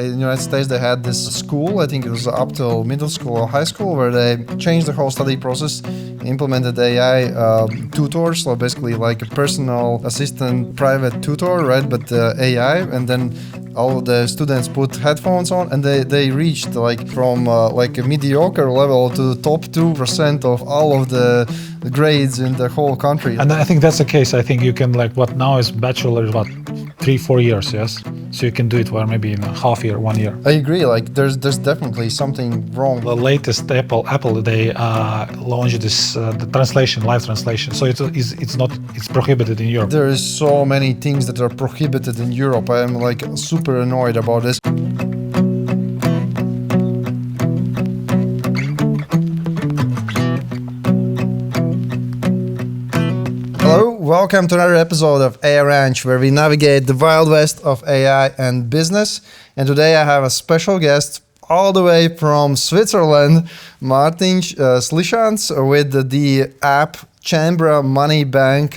In the United States, they had this school, I think it was up till middle school or high school, where they changed the whole study process, implemented AI tutors, so basically like a personal assistant, private tutor, right? But AI, and then all of the students put headphones on, and they reached like from like a mediocre level to the top 2% of all of the grades in the whole country. And I think that's the case. I think you can like what now is bachelor, 3-4 years, yes? So you can do it maybe in a half year, 1 year. I agree, like there's definitely something wrong. The latest Apple they launched this the translation, live translation. So it's prohibited in Europe. There is so many things that are prohibited in Europe. I am like super annoyed about this. Hello, welcome to another episode of AI Ranch, where we navigate the wild west of AI and business. And today I have a special guest all the way from Switzerland, Martin Slisans, with the app Cembra Money Bank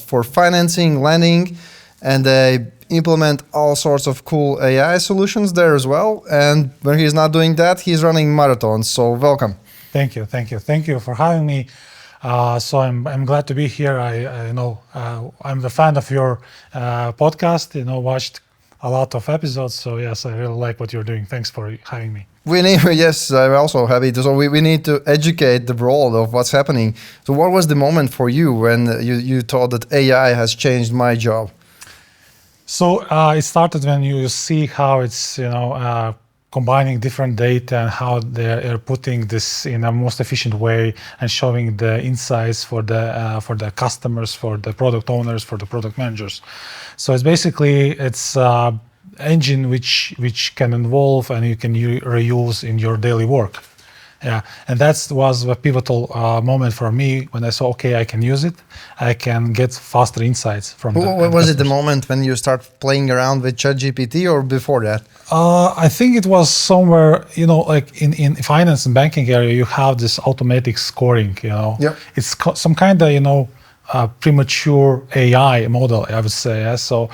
for financing, lending, and they implement all sorts of cool AI solutions there as well. And when he's not doing that, he's running marathons. So welcome. Thank you for having me. So I'm glad to be here. I'm the fan of your podcast. Watched a lot of episodes. So yes, I really like what you're doing. Thanks for having me. Yes, I'm also happy to. So we need to educate the world of what's happening. So what was the moment for you when you thought that AI has changed my job? So it started when you see how it's combining different data and how they're putting this in a most efficient way and showing the insights for the customers, for the product owners, for the product managers. So it's engine which can evolve and you can reuse in your daily work. Yeah, and that was a pivotal moment for me when I saw, okay, I can use it. I can get faster insights from What was it the moment when you start playing around with ChatGPT or before that? I think it was somewhere, like in finance and banking area, you have this automatic scoring, Yep. It's some kind of, premature AI model, I would say. Yeah? So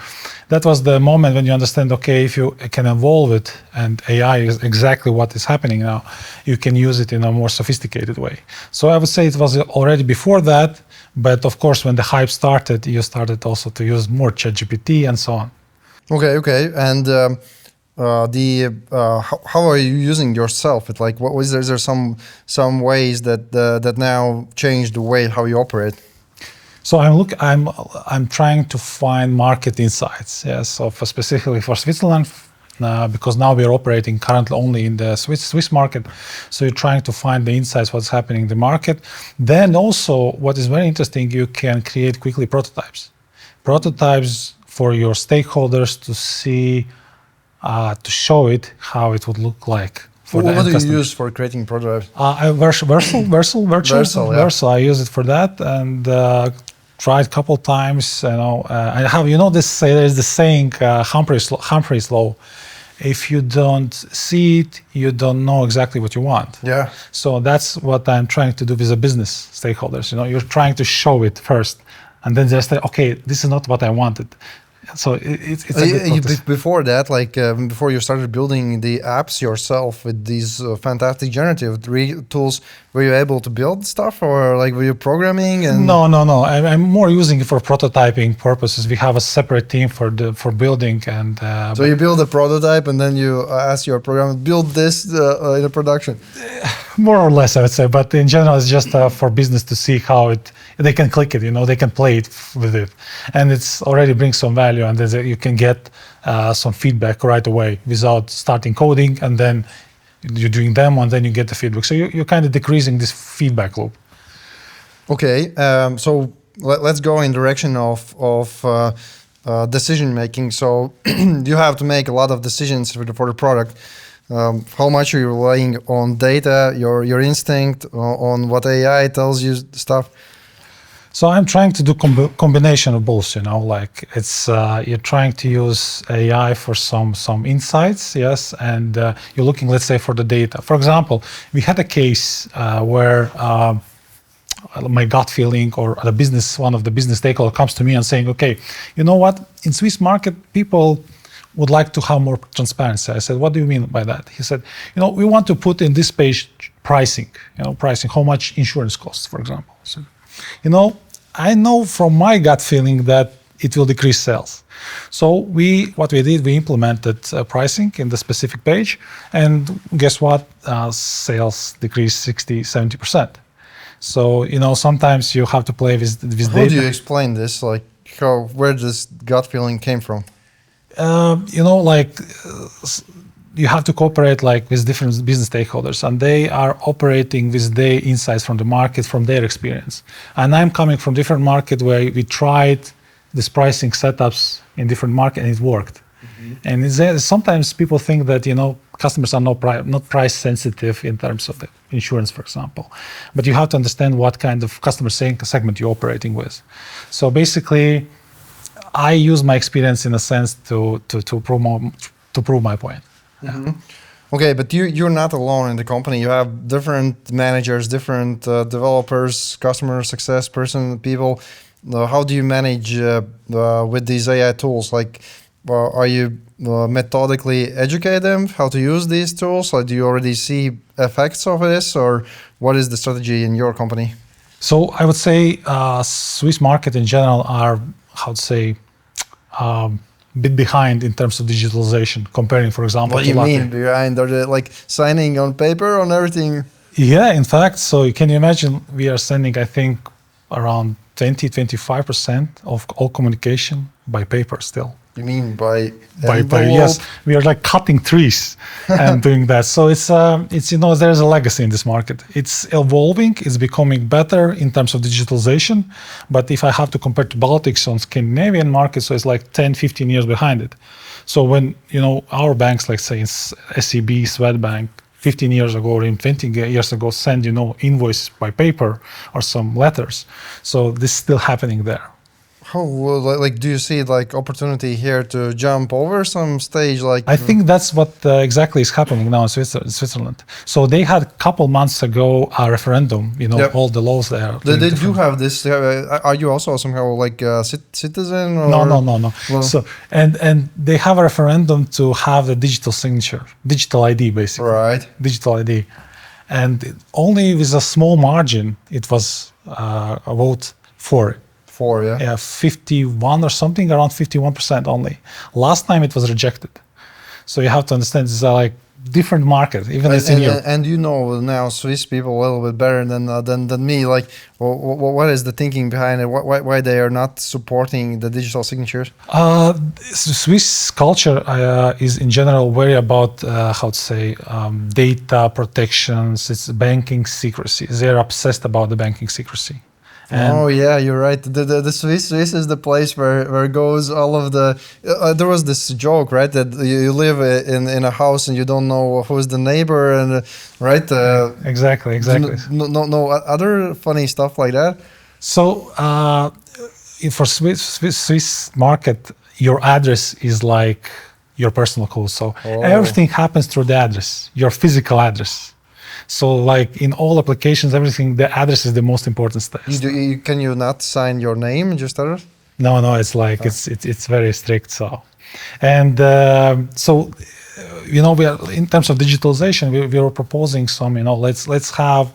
that was the moment when you understand, okay, if you can evolve it and AI is exactly what is happening now, you can use it in a more sophisticated way. So I would say it was already before that, but of course, when the hype started, you started also to use more ChatGPT and so on. Okay. And how are you using yourself? It's like, is there some ways that now change the way how you operate? So I'm trying to find market insights. Yes, so specifically for Switzerland, because now we are operating currently only in the Swiss market. So you're trying to find the insights, what's happening in the market. Then also, what is very interesting, you can create quickly prototypes for your stakeholders to see, to show it how it would look like. What do you use for creating prototypes? Versal. I use it for that and tried a couple times. I have there's the saying Humphrey's law. If you don't see it, you don't know exactly what you want. Yeah. So that's what I'm trying to do with the business stakeholders. You're trying to show it first, and then they say, okay, this is not what I wanted. So it's before that, before you started building the apps yourself with these fantastic generative tools, were you able to build stuff, or were you programming? And No. I'm more using it for prototyping purposes. We have a separate team for building and. So you build a prototype and then you ask your program build this in a production. More or less, I would say, but in general, it's just for business to see how they can click it, they can play it with it, and it's already brings some value, and then you can get some feedback right away without starting coding, and then you're doing demo, and then you get the feedback. So you're kind of decreasing this feedback loop. Okay, so let's go in direction of decision making. So you have to make a lot of decisions for the product. How much are you relying on data, your instinct, on what AI tells you stuff? So I'm trying to do combination of both. It's you're trying to use AI for some insights, yes, and you're looking, let's say, for the data. For example, we had a case where my gut feeling or one of the business stakeholders comes to me and saying, okay, you know what, in Swiss market, people would like to have more transparency. I said, what do you mean by that? He said, we want to put in this page pricing, how much insurance costs, for example. So, I know from my gut feeling that it will decrease sales. So what we did, we implemented pricing in the specific page, and guess what? Sales decreased 60, 70%. So, sometimes you have to play with data. How do you explain this? Like, where this gut feeling came from? You have to cooperate with different business stakeholders, and they are operating with their insights from the market, from their experience. And I'm coming from different market where we tried this pricing setups in different market, and it worked. Mm-hmm. And sometimes people think that customers are not price sensitive in terms of the insurance, for example. But you have to understand what kind of customer segment you're operating with. So basically, I use my experience in a sense to prove my point. Mm-hmm. Okay, but you're not alone in the company. You have different managers, different developers, customer success people. How do you manage with these AI tools? Are you methodically educate them how to use these tools? Do you already see effects of this, or what is the strategy in your company? So I would say Swiss market in general are, bit behind in terms of digitalization, comparing, for example, what do you mean behind? Are they signing on paper on everything? Yeah, in fact. So can you imagine we are sending, I think, around 20-25% of all communication by paper still. You mean by yes, we are cutting trees and doing that. So it's there's a legacy in this market. It's evolving, it's becoming better in terms of digitalization. But if I have to compare to Baltics on Scandinavian markets, so it's 10-15 years behind it. So when our banks, say in SEB, Swedbank, 15 years ago or even 20 years ago send invoice by paper or some letters. So this is still happening there. How do you see opportunity here to jump over some stage? I think that's what exactly is happening now in Switzerland. So they had a couple months ago a referendum. Yep. All the laws there. They do have this. Are you also somehow citizen? Or? No. Well, so and they have a referendum to have the digital signature, digital ID basically. Right. Digital ID, and only with a small margin it was a vote for it. 51 or something, around 51% only. Last time it was rejected. So you have to understand this is different market, even in Europe. And now Swiss people a little bit better than me. What is the thinking behind it? Why they are not supporting the digital signatures? Swiss culture is in general very about data protections. It's banking secrecy. They're obsessed about the banking secrecy. Oh yeah, you're right. The Swiss is the place where goes all of the. There was this joke, right, that you live in a house and you don't know who's the neighbor, and right. Exactly. No other funny stuff like that. So for Swiss market, your address is your personal code. So everything happens through the address, your physical address. So in all applications, everything, the address is the most important step. Can you not sign your name, just address? No, it's it's very strict. So, and we are in terms of digitalization, we are proposing some, let's have,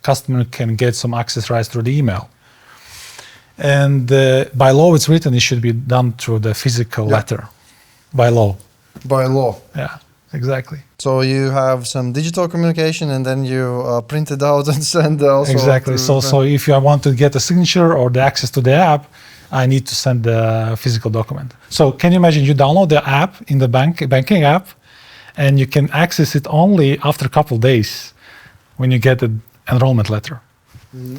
customer can get some access rights through the email. And by law, it's written it should be done through the physical letter, by law. By law. Yeah. Exactly. So you have some digital communication, and then you print it out and send also. Exactly. So if I want to get a signature or the access to the app, I need to send the physical document. So can you imagine you download the app in the banking app, and you can access it only after a couple of days when you get the enrollment letter. Mm-hmm.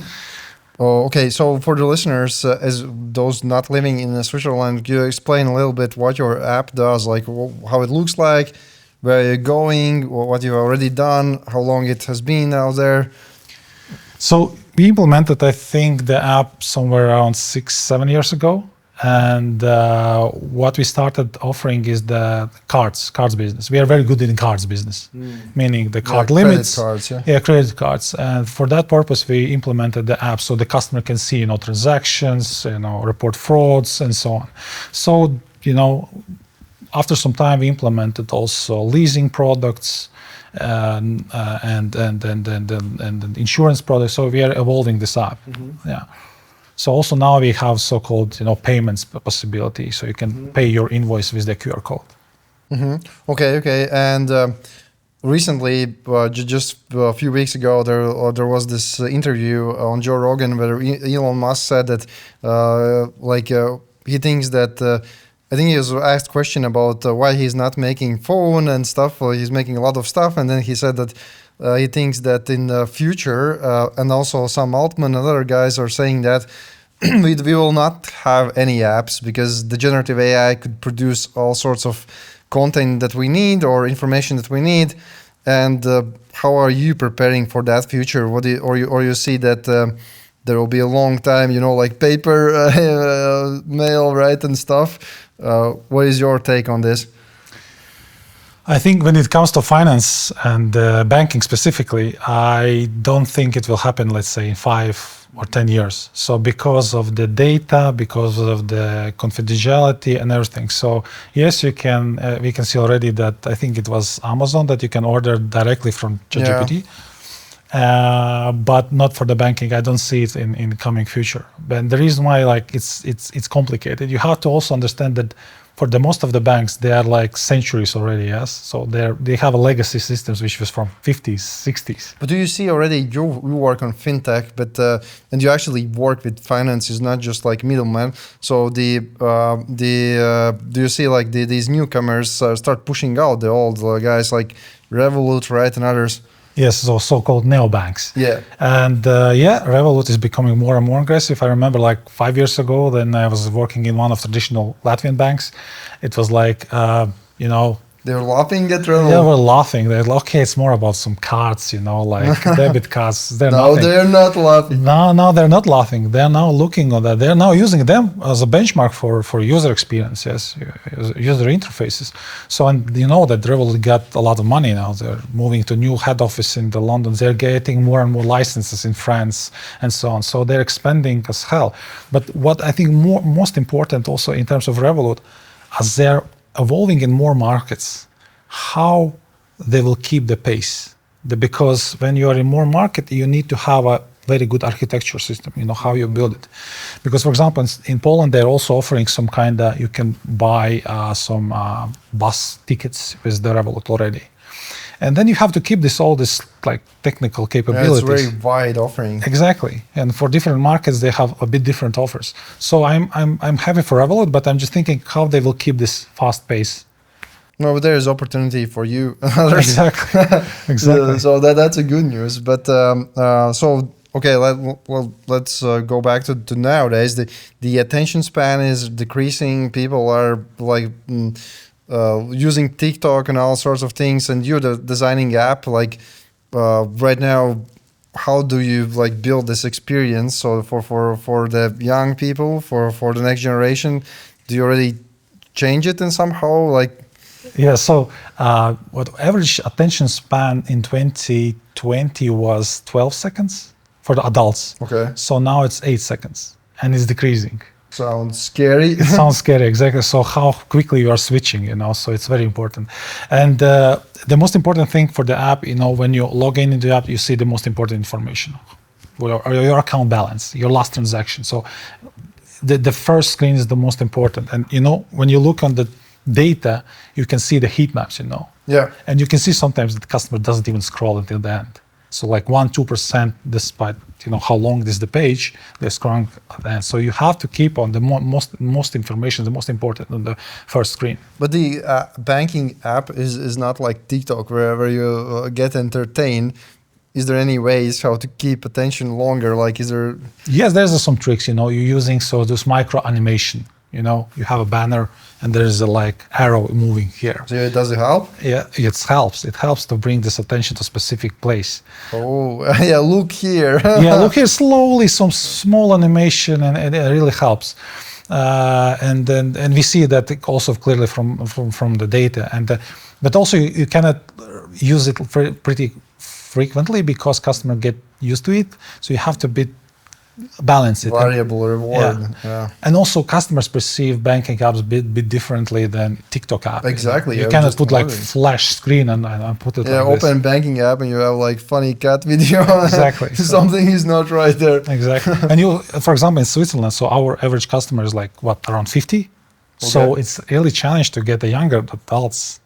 Oh, okay. So for the listeners, as those not living in Switzerland, could you explain a little bit what your app does, how it looks like? Where you're going, what you've already done, how long it has been out there? So we implemented, I think, the app somewhere around 6-7 years ago. And what we started offering is the cards business. We are very good in cards business, meaning the card limits. Credit cards, yeah, credit cards. And for that purpose, we implemented the app so the customer can see, transactions, report frauds, and so on. So, after some time, we implemented also leasing products and insurance products. So we are evolving this app. Yeah. So also now we have so-called payments possibility. So you can pay your invoice with the QR code. Okay. And recently, just a few weeks ago, there was this interview on Joe Rogan where Elon Musk said that he thinks that I think he was asked a question about why he's not making phone and stuff. He's making a lot of stuff, and then he said that he thinks that in the future, and also some Altman and other guys are saying that we will not have any apps because the generative AI could produce all sorts of content that we need or information that we need. And how are you preparing for that future? Or you see that there will be a long time, like paper mail, right, and stuff. What is your take on this? I think when it comes to finance and banking specifically, I don't think it will happen, let's say, in 5 or 10 years. So because of the data, because of the confidentiality and everything. So yes, we can see already that I think it was Amazon that you can order directly from ChatGPT. But not for the banking. I don't see it in the coming future. But the reason why it's complicated, you have to also understand that for the most of the banks, they are like centuries already, yes? So they have a legacy systems which was from 50s, 60s. But do you see already, you work on fintech, but and you actually work with finance, is not just like middleman. So do you see like these newcomers start pushing out the old guys like Revolut, right, and others? Yes, so-called neobanks. Yeah. And Revolut is becoming more and more aggressive. I remember like 5 years ago, then I was working in one of the traditional Latvian banks. It was like, They were laughing at Revolut? They were laughing. They're like, okay, it's more about some cards, like debit cards. They're not laughing. No, they're not laughing. They're now looking on that. They're now using them as a benchmark for user experience, yes, user interfaces. So, and you know that Revolut got a lot of money now. They're moving to new head office in London. They're getting more and more licenses in France and so on. So they're expanding as hell. But what I think most important also in terms of Revolut, as they're evolving in more markets, how they will keep the pace. Because when you are in more market, you need to have a very good architecture system, how you build it. Because, for example, in Poland, they're also offering some kind of, you can buy some bus tickets with the Revolut already. And then you have to keep all this like technical capabilities. Yeah, it's a very wide offering. Exactly, and for different markets they have a bit different offers. So I'm happy for Revolut, but I'm just thinking how they will keep this fast pace. No, but there is opportunity for you. Exactly. So that's a good news. But let's go back to nowadays. The attention span is decreasing. People are like. Using TikTok and all sorts of things, and you're designing app right now. How do you build this experience? So for the young people, for the next generation, do you already change it in somehow? Yeah. So what average attention span in 2020 was 12 seconds for the adults. Okay. So now it's 8 seconds, and it's decreasing. Sounds scary. It sounds scary, exactly. So how quickly you are switching, so it's very important. And the most important thing for the app, when you log in into the app, you see the most important information, your account balance, your last transaction. So the first screen is the most important. And when you look on the data, you can see the heat maps, Yeah. And you can see sometimes that the customer doesn't even scroll until the end. So 1-2%, despite how long is the page, they're scrolling. And so you have to keep on the most information, the most important on the first screen. But the banking app is not like TikTok, wherever you get entertained. Is there any ways how to keep attention longer? Is there? Yes, there's some tricks. You're using this micro animation. You have a banner and there's a arrow moving here. So does it help? Yeah, it helps. It helps to bring this attention to a specific place. Oh, yeah, look here. Yeah, look here, slowly, some small animation, and it really helps. And we see that also clearly from the data. But also you cannot use it pretty frequently because customers get used to it. So you have to be balance it. Variable reward. Yeah. And also customers perceive banking apps a bit differently than TikTok app. Exactly. You cannot put like flash screen and put it like open this. banking app and you have like funny cat video. Exactly. Something is not right there. Exactly. And you, for example, in Switzerland, so our average customer is like around 50. Okay. So it's really challenge to get the younger adults,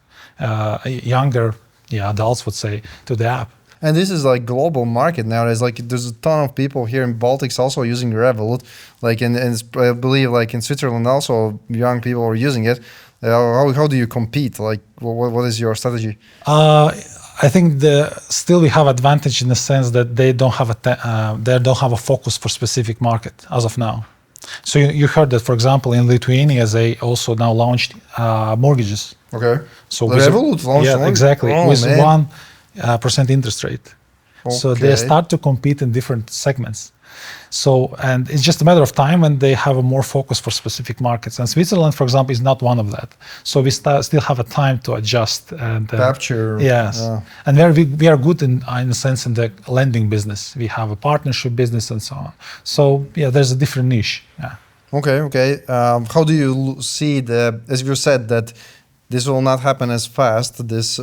adults would say, to the app. And this is like global market nowadays. Like there's a ton of people here in Baltics also using Revolut. Like and I believe like in Switzerland also young people are using it. How do you compete? Like what is your strategy? I think still we have advantage in the sense that they don't have a focus for specific market as of now. So you heard that, for example, in Lithuania they also now launched mortgages. Okay. So Revolut launched. Yeah, exactly. Oh, with man. 1% interest rate. Okay. So they start to compete in different segments. So, and it's just a matter of time when they have a more focus for specific markets. And Switzerland, for example, is not one of that. So we still have a time to adjust and capture. Yes, and we are good in a sense in the lending business. We have a partnership business and so on. So yeah, there's a different niche. Yeah. Okay. How do you see as you said that this will not happen as fast, this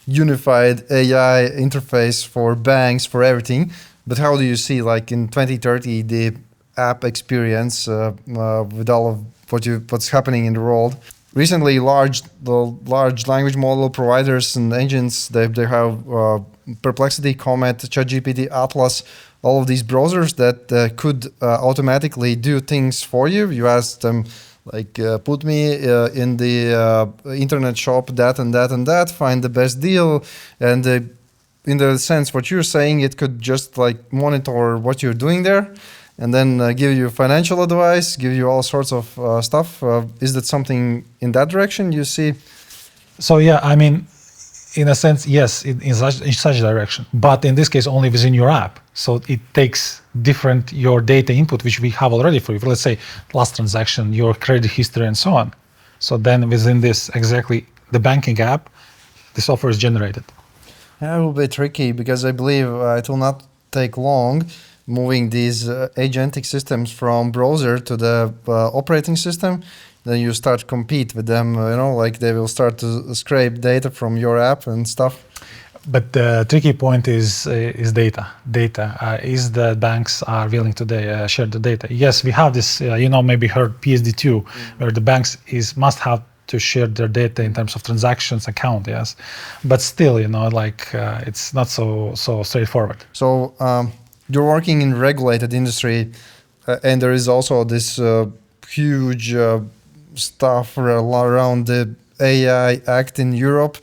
unified AI interface for banks, for everything. But how do you see, like in 2030, the app experience with all of what's happening in the world? Recently, the large language model providers and engines, they have Perplexity, Comet, ChatGPT, Atlas, all of these browsers that could automatically do things for you. You ask them, like put me in the internet shop that and that and that, find the best deal, and in the sense what you're saying, it could just like monitor what you're doing there, and then give you financial advice, give you all sorts of stuff. Is that something in that direction you see? So yeah, I mean, in a sense, yes, in such direction, but in this case only within your app. So it takes your data input, which we have already for you. Let's say last transaction, your credit history, and so on. So then within this, exactly the banking app, the software is generated. Yeah, it will be tricky because I believe it will not take long moving these agentic systems from browser to the operating system. Then you start to compete with them, like they will start to scrape data from your app and stuff. But the tricky point is data. Is the banks are willing to share the data? Yes, we have this, maybe heard PSD2, where the banks must have to share their data in terms of transactions account, yes. But still, it's not so straightforward. So you're working in regulated industry, and there is also this huge stuff around the AI Act in Europe.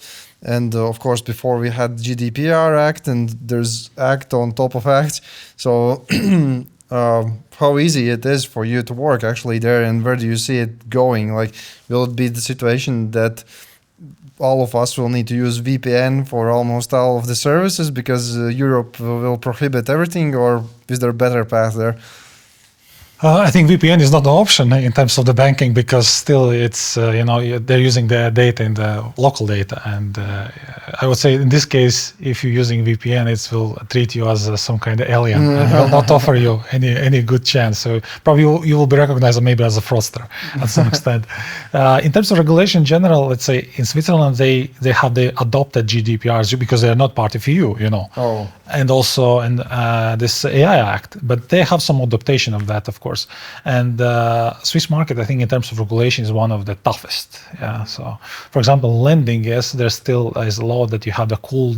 And of course, before we had GDPR Act, and there's Act on top of Act. So how easy it is for you to work actually there, and where do you see it going? Like, will it be the situation that all of us will need to use VPN for almost all of the services because Europe will prohibit everything, or is there a better path there? I think VPN is not an option in terms of the banking because still it's, they're using the data in the local data. And I would say in this case, if you're using VPN, it will treat you as some kind of alien and will not offer you any good chance. So probably you will be recognized maybe as a fraudster at some extent. In terms of regulation in general, let's say in Switzerland, they have adopted GDPR because they are not part of EU, Oh. And also this AI Act, but they have some adaptation of that, of course. And Swiss market, I think, in terms of regulation, is one of the toughest. Yeah. So, for example, lending, yes, there still is a law that you have the cool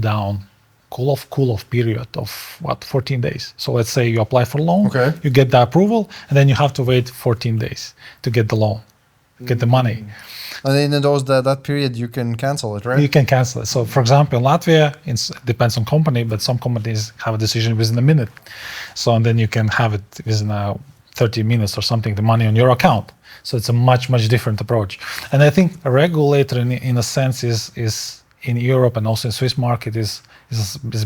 off period of 14 days. So let's say you apply for a loan, okay. You get the approval, and then you have to wait 14 days to get the loan, get the money. And in that period, you can cancel it, right? You can cancel it. So, for example, in Latvia, it depends on company, but some companies have a decision within a minute. So, and then you can have it within 30 minutes or something, the money on your account. So it's a much, much different approach. And I think a regulator, in a sense, is in Europe and also in Swiss market is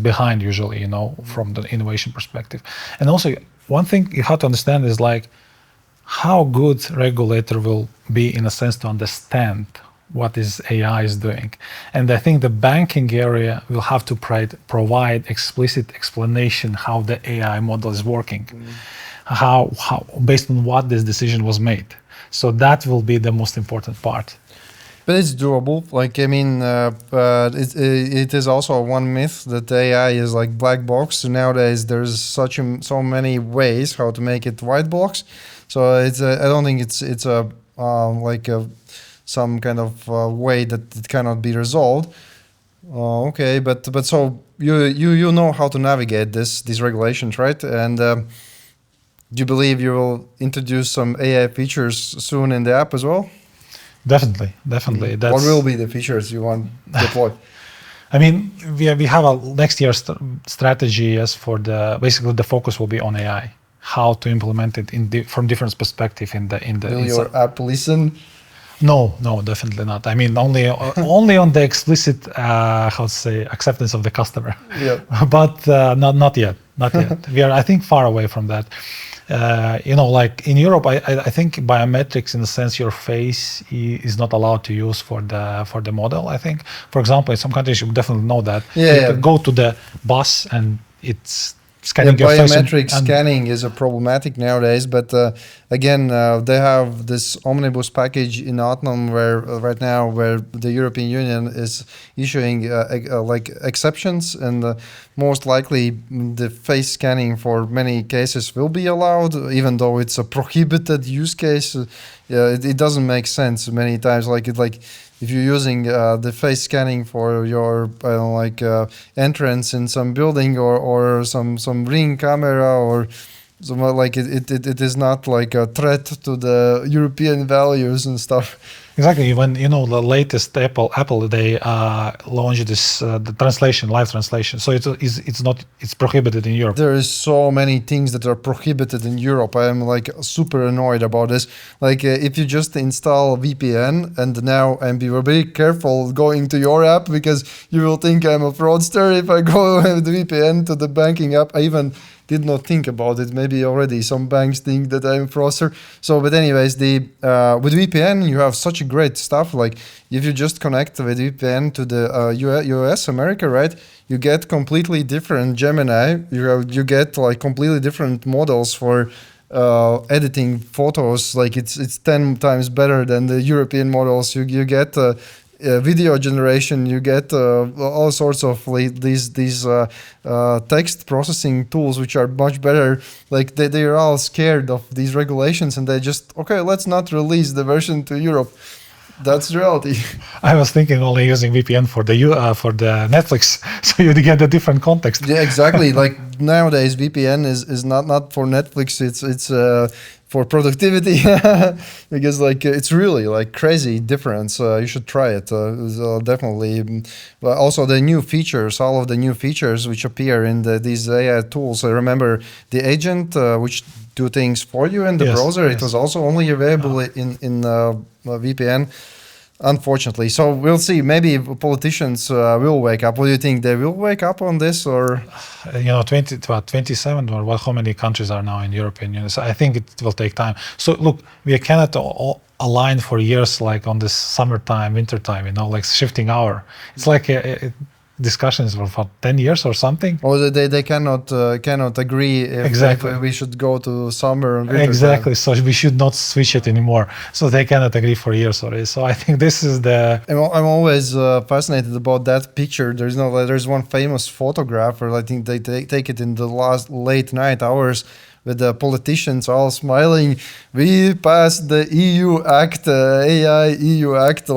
behind usually, from the innovation perspective. And also, one thing you have to understand is like how good regulator will be in a sense to understand what is AI is doing. And I think the banking area will have to provide explicit explanation how the AI model is working, how based on what this decision was made. So that will be the most important part. But it's doable. Like, I mean, it is also one myth that AI is like black box. Nowadays, there's so many ways how to make it white box. So it's I don't think it's some kind of way that it cannot be resolved. Okay, but so you know how to navigate these regulations, right? And do you believe you will introduce some AI features soon in the app as well? Definitely. What will be the features you want to deploy? I mean, we have a next year strategy as for basically the focus will be on AI, how to implement it from different perspective in the. Will your app listen? No, definitely not. I mean, only on the explicit acceptance of the customer. Yeah. But not yet. We are, I think, far away from that. Like in Europe, I think biometrics, in the sense your face is not allowed to use for the model. I think, for example, in some countries you definitely know that. Yeah. Go to the bus and it's scanning your face. Biometric scanning is a problematic nowadays, but again, they have this omnibus package in autumn where the European Union is issuing like exceptions, and most likely the face scanning for many cases will be allowed, even though it's a prohibited use case. It doesn't make sense many times. If you're using the face scanning for your entrance in some building or some ring camera or something like it is not like a threat to the European values and stuff. Exactly. When the latest Apple they launched this the live translation. So it's prohibited in Europe. There is so many things that are prohibited in Europe. I am super annoyed about this. If you just install VPN and be very careful going to your app, because you will think I'm a fraudster if I go with the VPN to the banking app. I even did not think about it. Maybe already some banks think that I'm a fraudster. So, but anyways, with VPN you have such great stuff. Like if you just connect with VPN to the US, America, right? You get completely different Gemini. You get completely different models for editing photos. It's 10 times better than the European models. You get video generation, you get all sorts of these text processing tools which are much better. They are all scared of these regulations and they just, okay, let's not release the version to Europe. That's the reality. I was thinking only using VPN for the Netflix, so you get a different context. Yeah, exactly. Nowadays, VPN is not for Netflix. It's for productivity because it's really crazy difference. You should try it. Definitely. Also the new features, all of the new features which appear in these AI tools. I remember the agent which do things for you in the browser. Yes. It was also only available in VPN. Unfortunately, so we'll see. Maybe politicians will wake up. What do you think? They will wake up on this, or 27 or how many countries are now in European Union? So I think it will take time. So look, we cannot align for years on this summertime, wintertime. Shifting hour. It's discussions for 10 years or something. Or they cannot agree if we should go to summer and winter. Exactly. Time. So we should not switch it anymore. So they cannot agree for years already. So I think this is I'm always fascinated about that picture. There's one famous photographer. I think they take it in the late night hours with the politicians all smiling. We passed the EU Act, AI EU Act,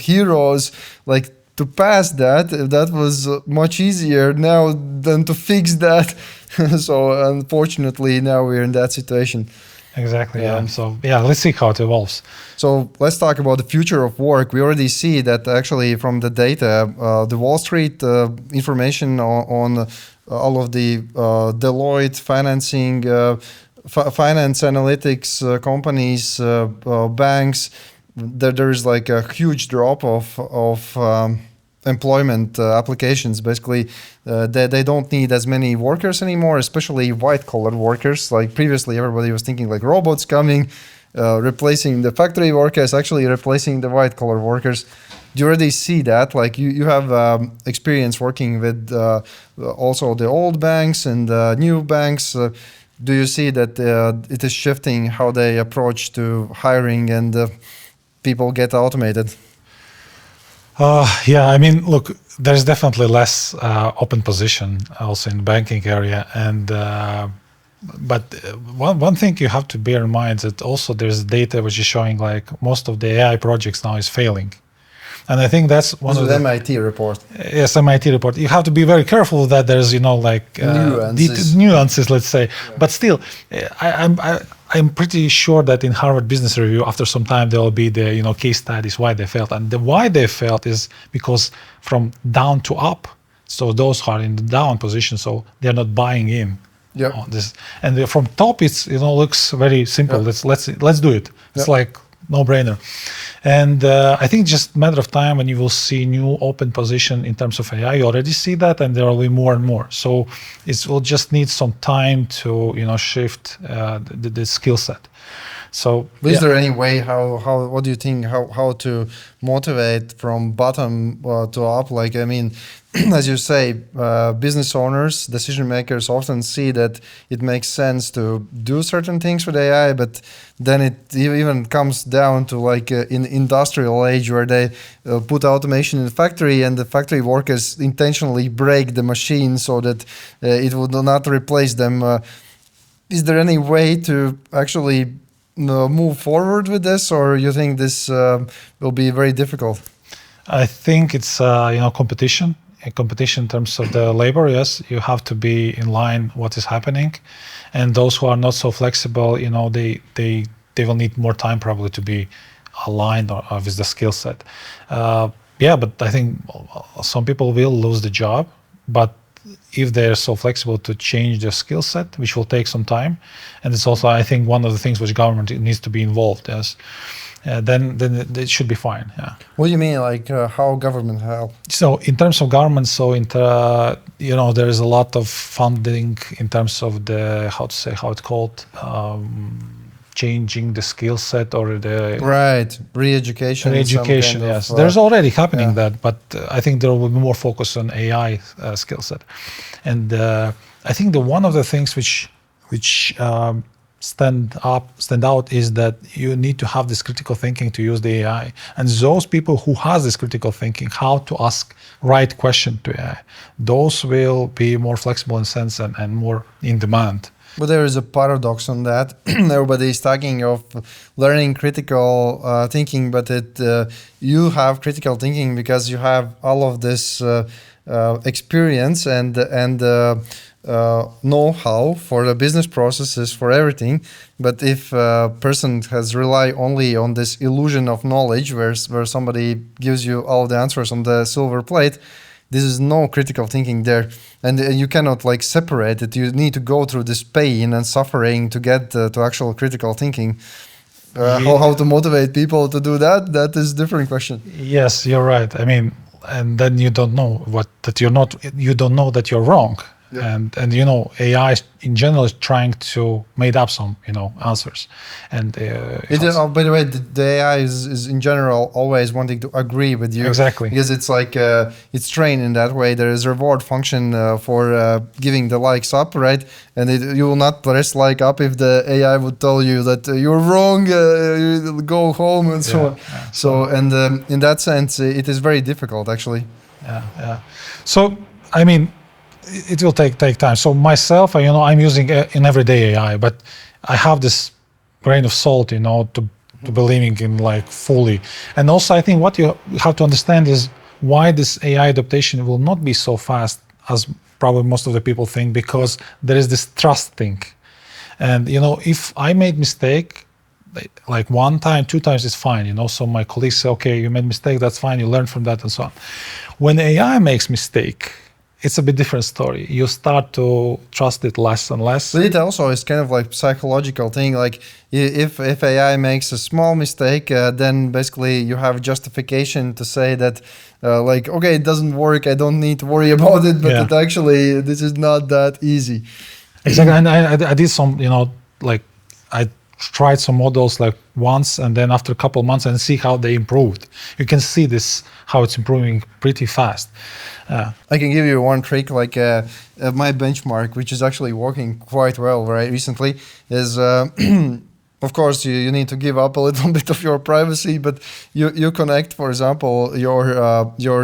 heroes, to pass that was much easier now than to fix that. So unfortunately, now we're in that situation. Exactly. Yeah. So let's see how it evolves. So let's talk about the future of work. We already see that actually from the data, the Wall Street information on all of the Deloitte financing, finance analytics companies, banks, there is a huge drop of employment applications. Basically, they don't need as many workers anymore, especially white-collar workers. Previously, everybody was thinking robots coming, replacing the factory workers, actually replacing the white collar workers. Do you already see that? Like you have experience working with also the old banks and new banks. Do you see that it is shifting how they approach to hiring and people get automated? Yeah, I mean, look, there's definitely less open position also in the banking area, and but one thing you have to bear in mind is that also there's data which is showing like most of the AI projects now is failing. And I think that's one of the MIT report. Yes, MIT report. You have to be very careful that there's, like nuances, let's say. Yeah. But still, I'm pretty sure that in Harvard Business Review, after some time, there will be the case studies why they failed, and the why they failed is because from down to up. So those who are in the down position, so they're not buying in. Yep. On this, and from top, it's looks very simple. Yep. Let's do it. It's like no-brainer. And I think just a matter of time when you will see new open position in terms of AI. You already see that, and there will be more and more. So it will just need some time to shift the skill set. So is there any way how what do you think how to motivate from bottom to up? Like, I mean, as you say, business owners, decision makers often see that it makes sense to do certain things with AI, but then it even comes down to like in industrial age where they put automation in the factory and the factory workers intentionally break the machine so that it would not replace them. Is there any way to actually move forward with this, or you think this will be very difficult? I think it's competition. A competition in terms of the labor. Yes, you have to be in line what is happening, and those who are not so flexible, they will need more time probably to be aligned with the skill set. But I think some people will lose the job, but if they're so flexible to change their skill set, which will take some time, and it's also, I think, one of the things which government needs to be involved as, then it should be fine. Yeah. What do you mean, like how government help? So in terms of government, there is a lot of funding in terms of the changing the skill set or the re-education. Re-education, yes. There's already happening that, but I think there will be more focus on AI skill set, and I think one of the things which stand out is that you need to have this critical thinking to use the AI, and those people who has this critical thinking, how to ask right question to AI, those will be more flexible in sense and more in demand. But there is a paradox on that. Everybody is talking of learning critical thinking, but you have critical thinking because you have all of this experience and know-how for the business processes, for everything. But if a person has rely only on this illusion of knowledge where somebody gives you all the answers on the silver plate, this is no critical thinking there, and you cannot like separate it. You need to go through this pain and suffering to get to actual critical thinking. How to motivate people to do that is a different question. Yes, you're right. I mean, and then you don't know you don't know that you're wrong. Yeah. And AI in general is trying to make up some answers, and by the way, the AI is in general always wanting to agree with you. Exactly, because it's like it's trained in that way. There is a reward function for giving the likes up, right? And you will not press like up if the AI would tell you that you're wrong, you go home and so on. Yeah. So and in that sense, it is very difficult actually. Yeah. So I mean, it will take time. So myself, I'm using in everyday AI, but I have this grain of salt, to believing in like fully. And also, I think what you have to understand is why this AI adaptation will not be so fast as probably most of the people think, because there is this trust thing. And if I made mistake, like one time, two times is fine. So my colleagues say, okay, you made mistake, that's fine. You learn from that and so on. When AI makes mistake, it's a bit different story. You start to trust it less and less. But it also is kind of like psychological thing. Like if AI makes a small mistake, then basically you have justification to say that, okay, it doesn't work. I don't need to worry about it. But it actually, this is not that easy. Exactly. And I did some, I tried some models like once and then after a couple of months and see how they improved. You can see this, how it's improving pretty fast. I can give you one trick, like my benchmark, which is actually working quite well right recently, is of course you need to give up a little bit of your privacy, but you connect, for example, your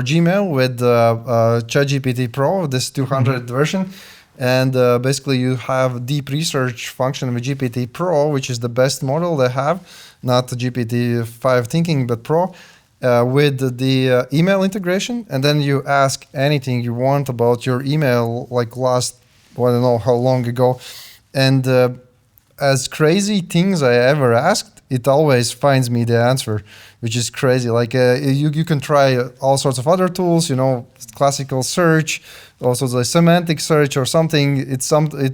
Gmail with ChatGPT Pro, this 200 version, and basically you have deep research function with GPT Pro, which is the best model they have, not the GPT-5 thinking, but Pro. With the email integration, and then you ask anything you want about your email, like last, I don't know how long ago, and as crazy things I ever asked, it always finds me the answer, which is crazy. Like you can try all sorts of other tools, classical search, also the semantic search or something. It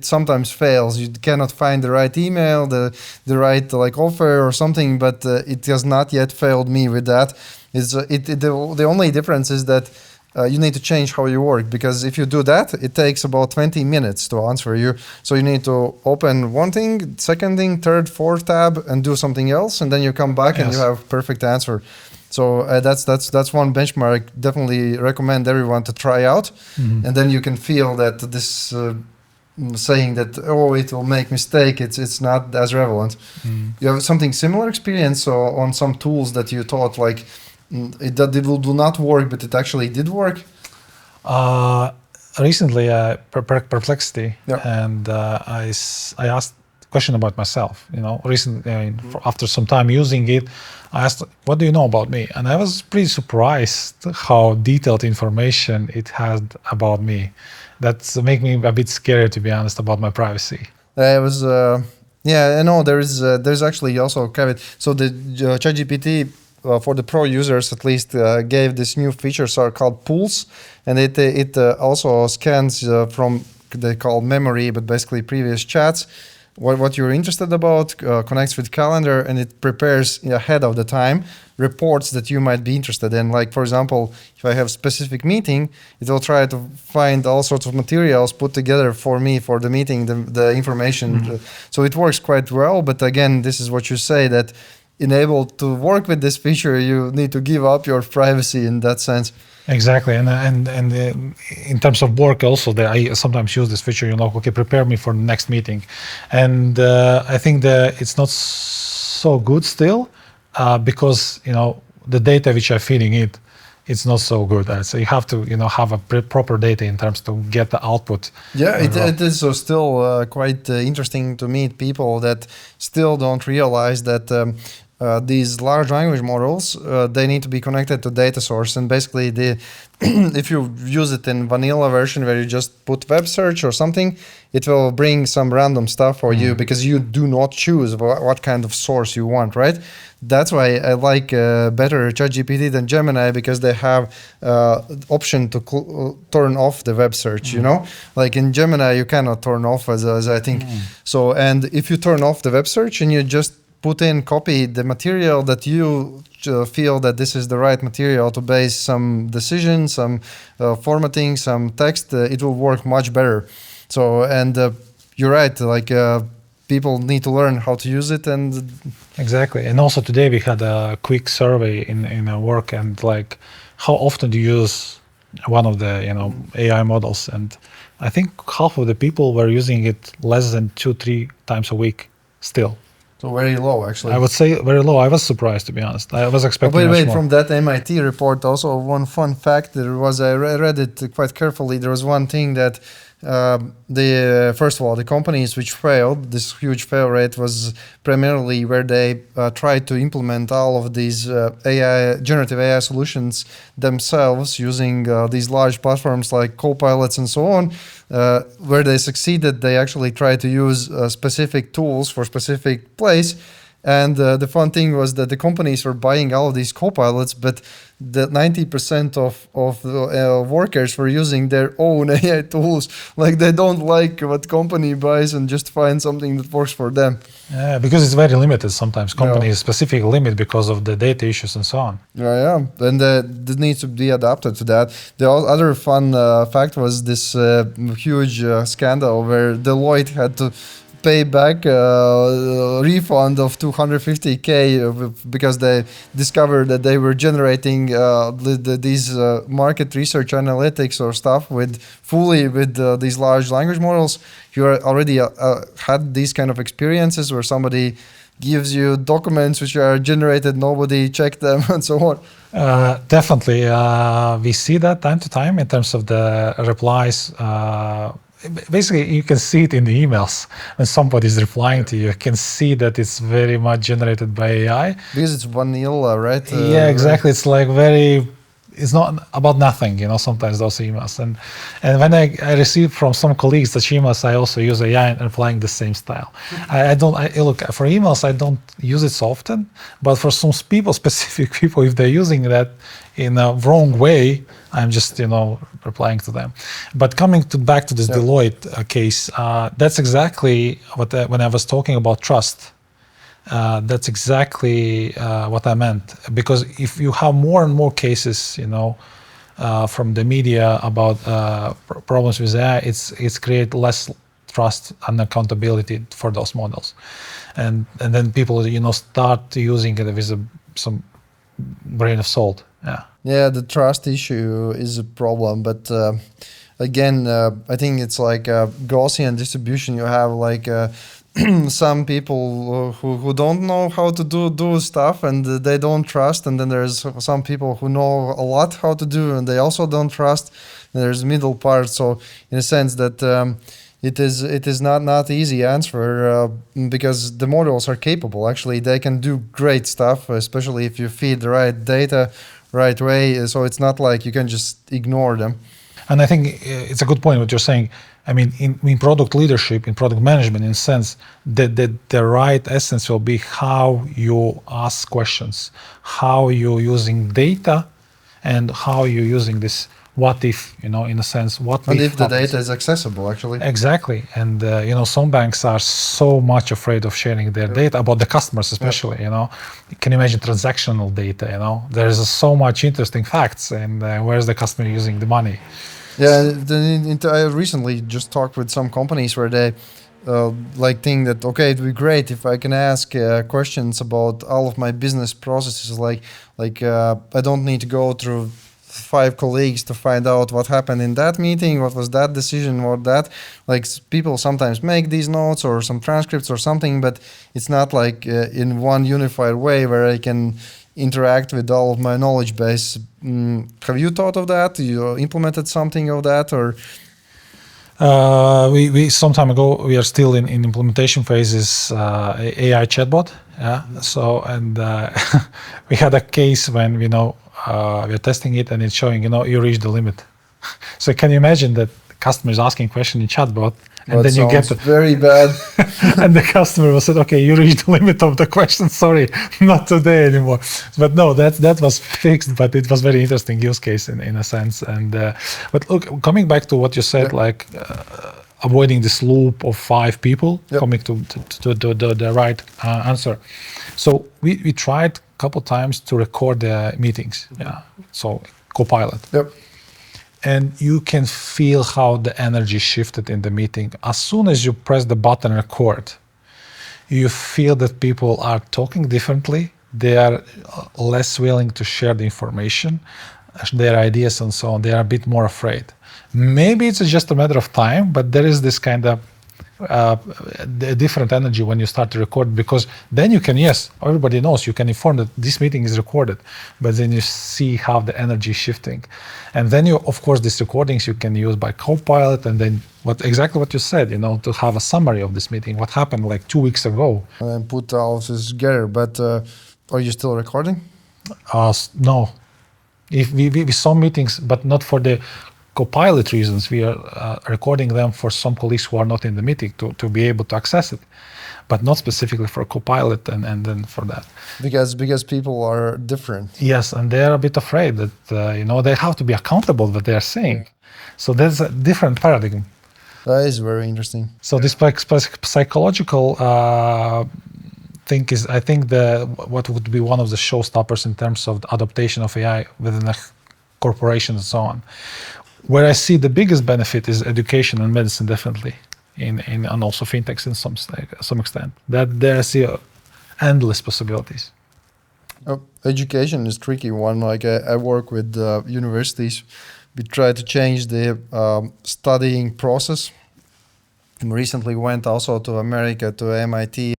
sometimes fails. You cannot find the right email, the right offer or something, but it has not yet failed me with that. The only difference is that you need to change how you work, because if you do that, it takes about 20 minutes to answer you. So you need to open one thing, second thing, third, fourth tab, and do something else, and then you come back and you have perfect answer. So that's one benchmark. Definitely recommend everyone to try out, and then you can feel that this saying that it will make mistake. It's not as relevant. You have something similar experience on some tools that you thought it will do not work, but it actually did work? Recently, Perplexity, and I asked a question about myself. Recently, after some time using it, I asked, "What do you know about me?" And I was pretty surprised how detailed information it had about me. That's make me a bit scared, to be honest, about my privacy. I know there's actually also a caveat. So the ChatGPT, for the pro users at least, gave this new features called pools, and it also scans from, they call memory, but basically previous chats, what you're interested about, connects with calendar, and it prepares ahead of the time reports that you might be interested in. Like, for example, if I have specific meeting, it will try to find all sorts of materials put together for me for the meeting, the information. So it works quite well, but again, this is what you say, that enable to work with this feature, you need to give up your privacy in that sense. Exactly, and in terms of work also, I sometimes use this feature. Prepare me for the next meeting, and I think that it's not so good still, because the data which I'm feeding it's not so good. So you have to have a proper data in terms to get the output. Yeah, it is still quite interesting to meet people that still don't realize that these large language models, they need to be connected to data source, and basically if you use it in vanilla version where you just put web search or something, it will bring some random stuff for you, because you do not choose what kind of source you want, right? That's why I like better ChatGPT than Gemini, because they have option to turn off the web search, Like in Gemini, you cannot turn off, as I think. So, and if you turn off the web search and you just copy the material that you feel that this is the right material to base some decision, some formatting, some text, it will work much better. So, and you're right, people need to learn how to use it. And exactly. And also today we had a quick survey in our work, and how often do you use one of the AI models? And I think half of the people were using it less than 2-3 times a week still. So very low, actually. I would say very low. I was surprised, to be honest. I was expecting much more. From that MIT report, also one fun fact, I read it quite carefully. There was one thing that first of all, the companies which failed, this huge fail rate was primarily where they tried to implement all of these generative AI solutions themselves using these large platforms like Copilots and so on. Where they succeeded, they actually tried to use specific tools for specific place. And the fun thing was that the companies were buying all of these Copilots, but the 90% of workers were using their own AI tools. Like, they don't like what company buys and just find something that works for them. Yeah, because it's very limited sometimes. Companies specific limit because of the data issues and so on. Yeah. And that needs to be adapted to that. The other fun fact was this huge scandal where Deloitte had to pay back refund of 250K because they discovered that they were generating these market research analytics or stuff with these large language models. You already had these kind of experiences where somebody gives you documents which are generated, nobody checked them, and so on. Definitely, we see that time to time in terms of the replies. Basically, you can see it in the emails when somebody is replying to you. You can see that it's very much generated by AI. Because it's vanilla, right? Yeah, exactly. It's like it's not about nothing, sometimes those emails. And when I receive from some colleagues such emails, I also use AI and applying the same style. Look, for emails, I don't use it so often, but for some people, specific people, if they're using that in a wrong way, I'm just, replying to them. But coming back to this Deloitte case, that's exactly when I was talking about trust. That's exactly what I meant. Because if you have more and more cases, from the media about problems with AI, it's create less trust and accountability for those models, and then people, start using it with some grain of salt. Yeah, the trust issue is a problem, but again, I think it's like a Gaussian distribution. You have like some people who don't know how to do stuff and they don't trust, and then there's some people who know a lot how to do and they also don't trust. And there's middle part. So in a sense that it is not easy answer because the models are capable. Actually, they can do great stuff, especially if you feed the right data right way. So it's not like you can just ignore them. And I think it's a good point what you're saying. I mean, in product leadership, in product management, in a sense, the right essence will be how you ask questions, how you're using data, and how you're using this what if, in a sense, what if the data is accessible, actually. Exactly. And, some banks are so much afraid of sharing their data about the customers, especially, Can you imagine transactional data, There's so much interesting facts and where's the customer using the money? Yeah, I recently just talked with some companies where they think that, okay, it'd be great if I can ask questions about all of my business processes. I don't need to go through 5 colleagues to find out what happened in that meeting, what was that decision, what that. People sometimes make these notes or some transcripts or something, but it's not in one unified way where I can interact with all of my knowledge base. Have you thought of that? You implemented something of that, or? We some time ago, we are still in implementation phases, AI chatbot. Yeah. So, and we had a case when, we're testing it and it's showing, you reached the limit. So can you imagine that the customer is asking a question in chatbot and then you get very bad. And the customer will say, okay, you reached the limit of the question. Sorry, not today anymore. But no, that was fixed, but it was very interesting use case in a sense. And but look, coming back to what you said, avoiding this loop of 5 people, coming to the right answer. So we tried a couple times to record the meetings. Yeah. So Copilot. Yep. And you can feel how the energy shifted in the meeting. As soon as you press the button record, you feel that people are talking differently. They are less willing to share the information, their ideas and so on. They are a bit more afraid. Maybe it's just a matter of time, but there is this kind of different energy when you start to record, because then you can, everybody knows, you can inform that this meeting is recorded, but then you see how the energy is shifting. And then of course, these recordings you can use by Copilot, and then exactly what you said, to have a summary of this meeting, what happened 2 weeks ago. And put all of this together, but are you still recording? No. If we saw meetings, but not for the Copilot reasons. We are recording them for some colleagues who are not in the meeting to be able to access it, but not specifically for Copilot and then for that. Because people are different. Yes, and they are a bit afraid that they have to be accountable what they are saying. So that's a different paradigm. That is very interesting. So this psychological thing is, I think, what would be one of the showstoppers in terms of the adaptation of AI within a corporation and so on. Where I see the biggest benefit is education and medicine, definitely. and also fintechs in some extent. That there's endless possibilities. Education is tricky one. Like I work with universities. We try to change the studying process. And recently went also to America, to MIT,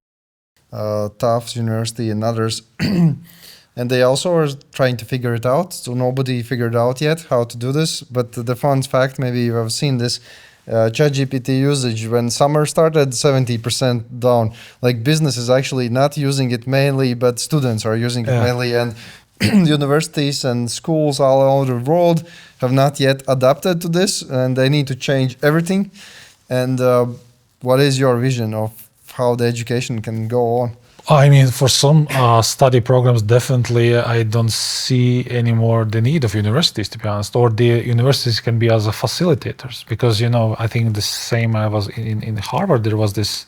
Tufts University and others. And they also are trying to figure it out. So nobody figured out yet how to do this. But the fun fact, maybe you have seen this, ChatGPT usage when summer started, 70% down. Like business is actually not using it mainly, but students are using it mainly. And universities and schools all over the world have not yet adapted to this, and they need to change everything. And what is your vision of how the education can go on? I mean, for some study programs, definitely I don't see anymore the need of universities, to be honest, or the universities can be as a facilitators. Because, I think the same, I was in Harvard, there was this,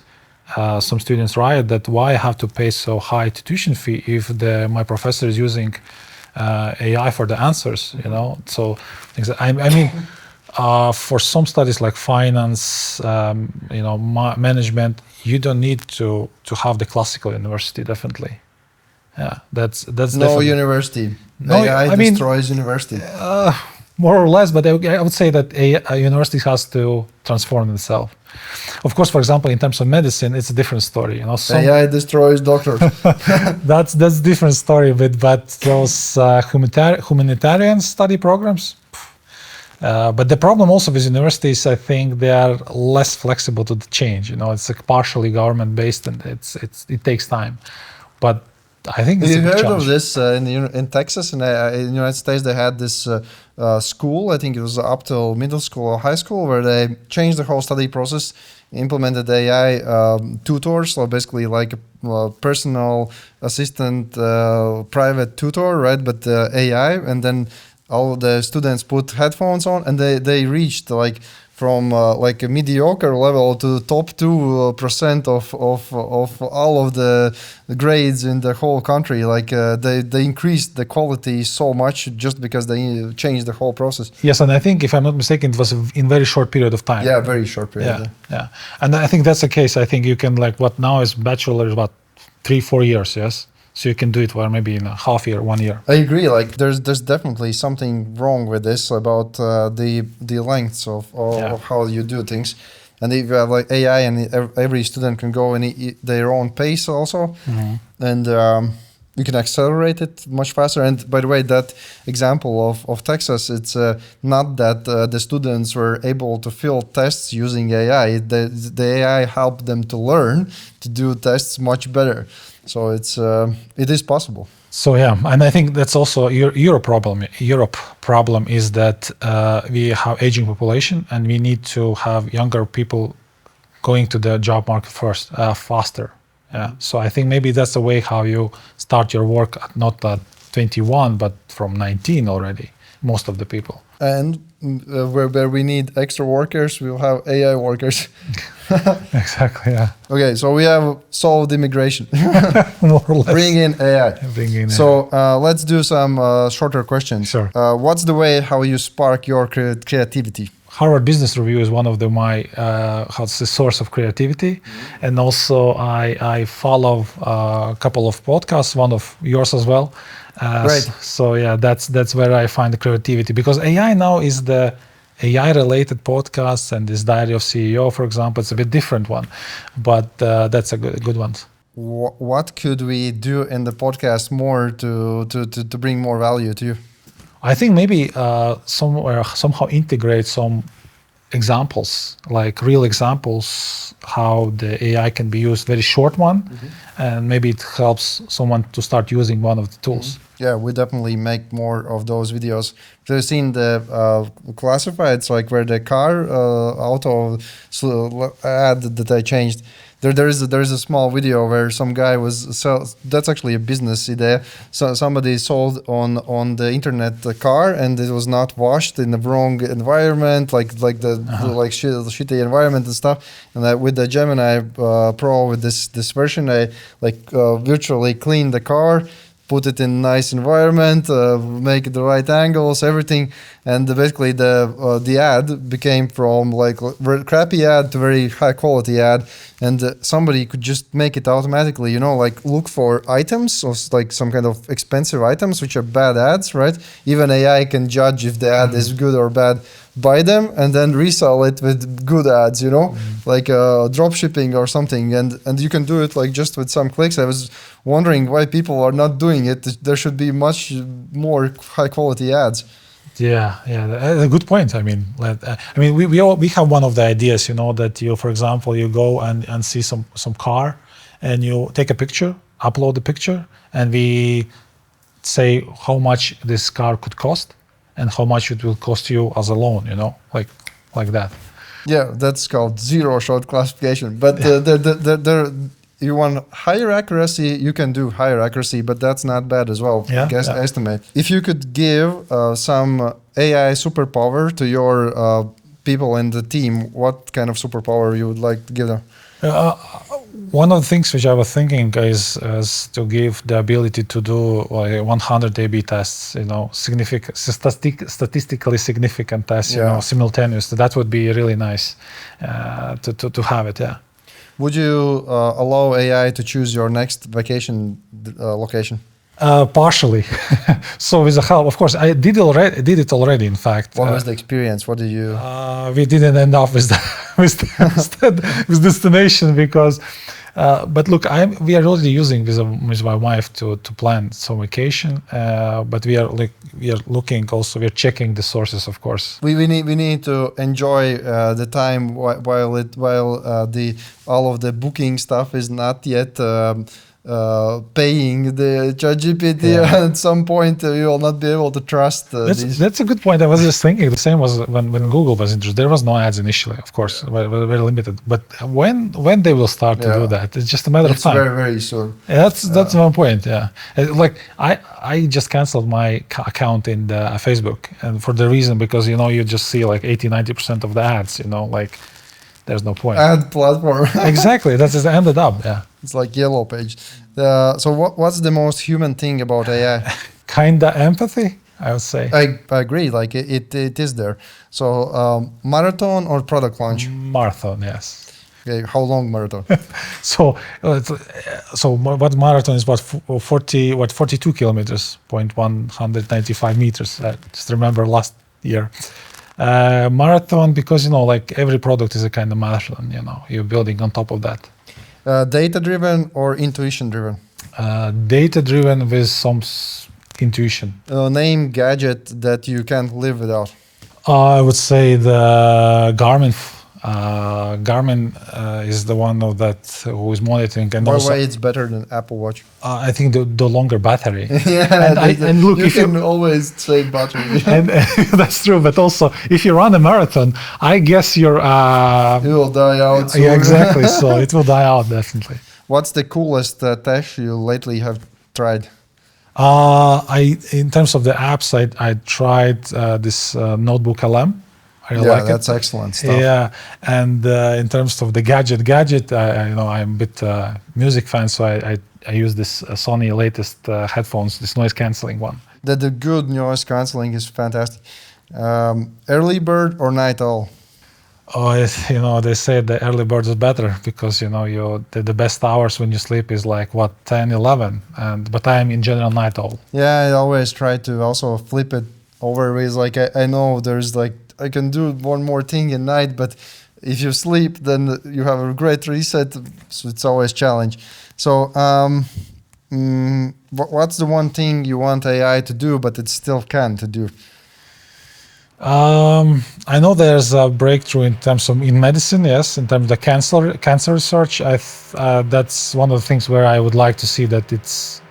some students riot that why I have to pay so high tuition fee if my professor is using AI for the answers, So, I mean, for some studies like finance, management, you don't need to have the classical university. Definitely, yeah. That's no definitely. University. No, AI destroys university. More or less, but I would say that a university has to transform itself. Of course, for example, in terms of medicine, it's a different story. AI destroys doctors. That's a different story. But those humanitarian study programs. But the problem also with universities, I think they are less flexible to the change. It's like partially government-based, and it takes time. But I think it's a big heard challenge. of this in Texas and in the United States? They had this school. I think it was up till middle school or high school, where they changed the whole study process, implemented AI tutors, so basically like a personal assistant, private tutor, right? But AI, and then all of the students put headphones on, and they reached like from like a mediocre level to top 2% of all of the grades in the whole country. Like they increased the quality so much just because they changed the whole process. Yes, and I think if I'm not mistaken, it was in very short period of time. Yeah, very short period. Yeah. And I think that's the case. I think you can what now is bachelor is about 3-4 years. Yes. So you can do it maybe in a half year, 1 year. I agree. Like there's definitely something wrong with this about the lengths of how you do things. And if you have like AI and every student can go in their own pace also, and you can accelerate it much faster. And by the way, that example of Texas, it's not that the students were able to fill tests using AI. The AI helped them to learn to do tests much better. So it is possible. So yeah, and I think that's also Europe problem. Europe problem is that we have aging population, and we need to have younger people going to the job market first, faster. Yeah. So I think maybe that's the way how you start your work, not at 21, but from 19 already. Most of the people. And where we need extra workers, we'll have AI workers. Exactly. Yeah. Okay, so we have solved immigration. More or less. Bring in AI. So let's do some shorter questions. Sure. What's the way how you spark your creativity? Harvard Business Review is one of my source of creativity, and also I follow a couple of podcasts, one of yours as well. Right. So yeah, that's where I find the creativity, because AI now is the AI related podcasts, and this Diary of CEO, for example, it's a bit different one, but that's a good one. What could we do in the podcast more to bring more value to you? I think maybe somehow integrate some examples, like real examples, how the AI can be used, very short one, and maybe it helps someone to start using one of the tools. Yeah, we definitely make more of those videos. Have you seen the classifieds, like where the car auto ad that I changed? There is a small video where some guy that's actually a business idea. So somebody sold on the internet the car, and it was not washed in the wrong environment, like shitty environment and stuff. And with the Gemini Pro, with this version, I virtually cleaned the car, put it in nice environment, make the right angles, everything, and basically the ad became from like crappy ad to very high quality ad, and somebody could just make it automatically. You know, like look for items or like some kind of expensive items which are bad ads, right? Even AI can judge if the ad is good or bad, buy them, and then resell it with good ads. You know, like drop shipping or something, and you can do it like just with some clicks. I was wondering why people are not doing it. There should be much more high quality ads. Yeah, that's a good point. I mean, we have one of the ideas, you know, that you, for example, you go and see some car, and you take a picture, upload the picture, and we say how much this car could cost and how much it will cost you as a loan, you know, like that. Yeah, that's called zero-shot classification. But you want higher accuracy, you can do higher accuracy, but that's not bad as well. Estimate. If you could give some AI superpower to your people in the team, what kind of superpower you would like to give them? One of the things which I was thinking is to give the ability to do like 100 A/B tests, you know, statistically significant tests, you know, simultaneously. That would be really nice to have it. Yeah. Would you allow AI to choose your next vacation location? Partially. So with the help, of course, I did it already. In fact, what was the experience? What did you? We didn't end up with with destination because. But look, we are already using with my wife to plan some vacation. But we are looking also. We are checking the sources, of course. We need to enjoy the time while all of the booking stuff is not yet paying the ChatGPT. At some point, you will not be able to trust these. That's a good point. I was just thinking the same was when Google was introduced. There was no ads initially, of course, very limited. But when they will start to do that, it's just a matter of time. It's very, very soon. That's one point. Yeah, like I just canceled my account in Facebook, and for the reason because you know you just see like 80-90% of the ads. You know, like there's no point. Ad platform. Exactly. That's just ended up. Yeah. It's like yellow page. So what's the most human thing about AI? Kinda empathy, I would say. I agree. Like it is there. So marathon or product launch? Marathon, yes. Okay, how long marathon? So what marathon is 42 kilometers, 195 meters. I just remember last year. Marathon because you know like every product is a kind of marathon. You know you're building on top of that. Data-driven or intuition-driven? Data-driven with some intuition. Name gadget that you can't live without. I would say the Garmin. Garmin is the one of that who is monitoring. And why it's better than Apple Watch? I think the longer battery. And look, you can always save battery. and that's true, but also if you run a marathon, I guess you will die out soon. Yeah, exactly. So it will die out definitely. What's the coolest tech you lately have tried? In terms of the apps, I tried this Notebook LM. That's excellent stuff. Yeah, and in terms of the gadget, I'm a bit music fan, so I use this Sony latest headphones, this noise cancelling one. The good noise cancelling is fantastic. Early bird or night owl? Oh, you know, they say the early bird is better because you know the best hours when you sleep is like 10, 11, but I am in general night owl. Yeah, I always try to also flip it over with like I know there's like. I can do one more thing at night, but if you sleep, then you have a great reset. So it's always a challenge. So what's the one thing you want AI to do, but it still can't do? I know there's a breakthrough in terms of in medicine, yes, in terms of the cancer research. That's one of the things where I would like to see that it's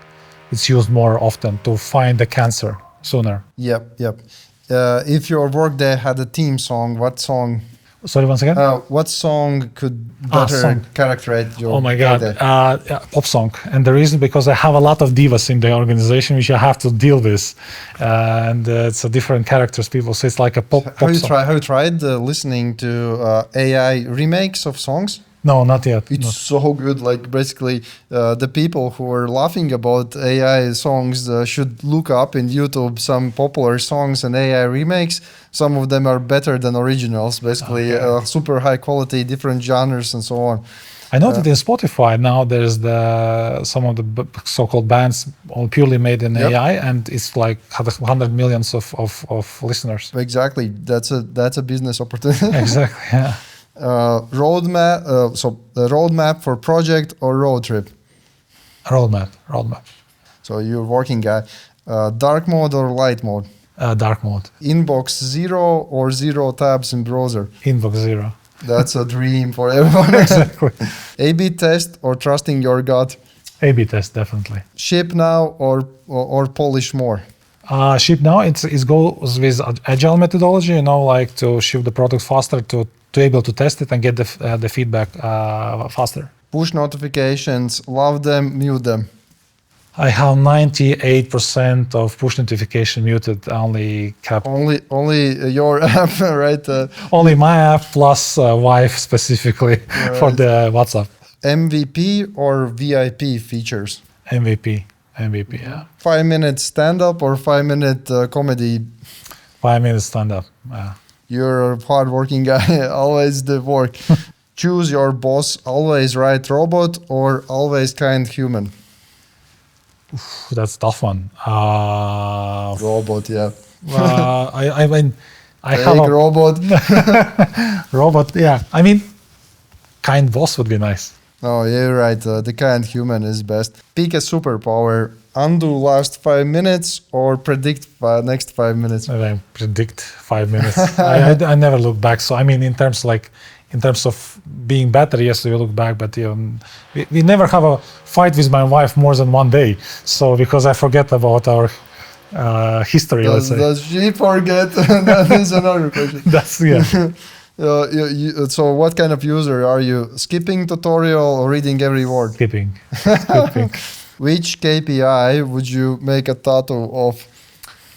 used more often to find the cancer sooner. Yep. If your workday had a theme song, what song? Sorry, once again? What song could better characterize your Oh my God, pop song. And the reason because I have a lot of divas in the organization which I have to deal with. And it's a different characters people, so it's like a pop song. Have you tried listening to AI remakes of songs? No, not yet. It's so good. Like basically, the people who are laughing about AI songs should look up in YouTube some popular songs and AI remakes. Some of them are better than originals. Basically, super high quality, different genres and so on. I know that in Spotify now there's some of the so-called bands all purely made in AI, and it's like 100 millions of listeners. Exactly, that's a business opportunity. Exactly. Yeah. Roadmap. So the roadmap for project or road trip. Roadmap. So you're working guy. Dark mode or light mode. Dark mode. Inbox 0 or 0 tabs in browser. Inbox 0. That's a dream for everyone. Exactly. A/B test or trusting your gut. A/B test, definitely. Ship now or polish more. Ship now, it goes with agile methodology, like to ship the product faster, to able to test it and get the feedback faster. Push notifications, love them, mute them. I have 98% of push notification muted, only your app, right? Only my app plus wife specifically for the WhatsApp. MVP or VIP features? MVP, yeah. 5 minutes stand-up or 5 minute comedy? 5 minutes stand-up, You're a hard-working guy, always the work. Choose your boss, always right robot or always kind human? That's a tough one. Robot, yeah. I mean, I Fake have a robot. robot. Yeah, I mean, kind boss would be nice. No, you're right. The kind human is best. Pick a superpower. Undo last 5 minutes or predict next 5 minutes. I predict 5 minutes. I never look back. So I mean, in terms of being better, yes, we look back, but we never have a fight with my wife more than one day. So because I forget about our history, let's say. Does she forget? That is another question. That's yeah. So what kind of user are you? Skipping tutorial or reading every word? Skipping. Which KPI would you make a tattoo of?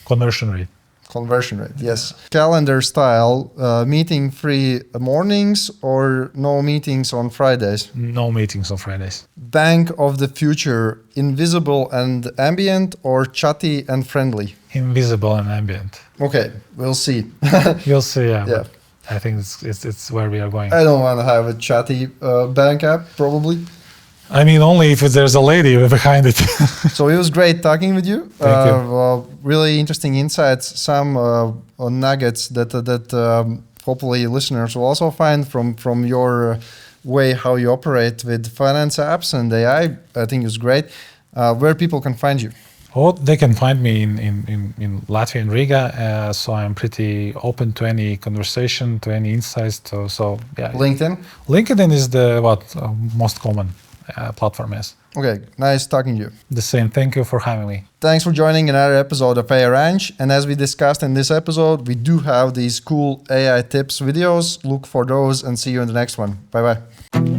Conversion rate. Conversion rate, yes. Calendar style, meeting free mornings or no meetings on Fridays? No meetings on Fridays. Bank of the future, invisible and ambient or chatty and friendly? Invisible and ambient. Okay, we'll see. You'll see, yeah. Yeah. I think it's where we are going. I don't want to have a chatty bank app, probably. I mean, only if there's a lady behind it. So it was great talking with you. Thank you. Really interesting insights, some nuggets that hopefully listeners will also find from your way how you operate with finance apps and AI. I think it's great. Where people can find you? Oh, they can find me in Latvia and Riga. So I'm pretty open to any conversation, to any insights. So yeah. LinkedIn? LinkedIn is the most common platform is. Okay, nice talking to you. The same. Thank you for having me. Thanks for joining another episode of AI Ranch. And as we discussed in this episode, we do have these cool AI tips videos. Look for those and see you in the next one. Bye-bye.